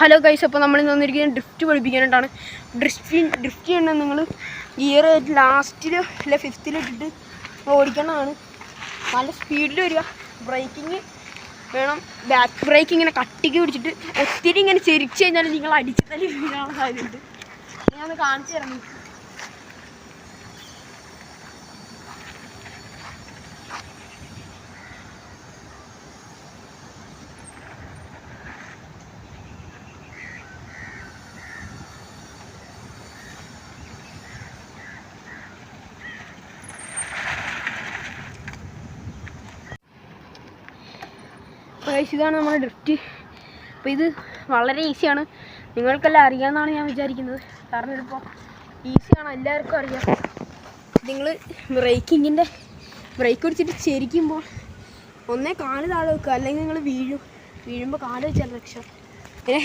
Hello guys, അപ്പോൾ നമ്മൾ വന്നിരിക്കുന്നത് ഡ്രിഫ്റ്റ് പഠിപ്പിക്കാനായിട്ടാണ്. ഡ്രിഫ്റ്റ് ചെയ്യണം. നിങ്ങൾ ഗിയർ ലാസ്റ്റിൽ അല്ല ഫിഫ്ത്തിലിട്ടിട്ട് ഓടിക്കേണ്ടതാണ്. നല്ല സ്പീഡിൽ വരിക. ബ്രേക്കിങ് വേണം. ബാക്ക് ബ്രേക്ക് ഇങ്ങനെ കട്ടിക്ക് പിടിച്ചിട്ട് ഒത്തിരി ഇങ്ങനെ ചെരിച്ച് കഴിഞ്ഞാൽ നിങ്ങൾ അടിച്ച് തന്നെ വീഴാനുള്ള സാധ്യതയുണ്ട്. ഞാനൊന്ന് കാണിച്ചു തരാം. ഇതാണ് നമ്മുടെ ഡ്രിഫ്റ്റ്. അപ്പോൾ ഇത് വളരെ ഈസിയാണ്. നിങ്ങൾക്കെല്ലാം അറിയാമെന്നാണ് ഞാൻ വിചാരിക്കുന്നത്. കാരണം ഇതിപ്പോൾ ഈസിയാണ്, എല്ലാവർക്കും അറിയാം. നിങ്ങൾ ബ്രേക്ക് പിടിച്ചിട്ട് ചെരിക്കുമ്പോൾ ഒന്നേ കാല് താഴെ വെക്കുക, അല്ലെങ്കിൽ നിങ്ങൾ വീഴുമ്പോൾ കാല് വെച്ചാൽ രക്ഷ. പിന്നെ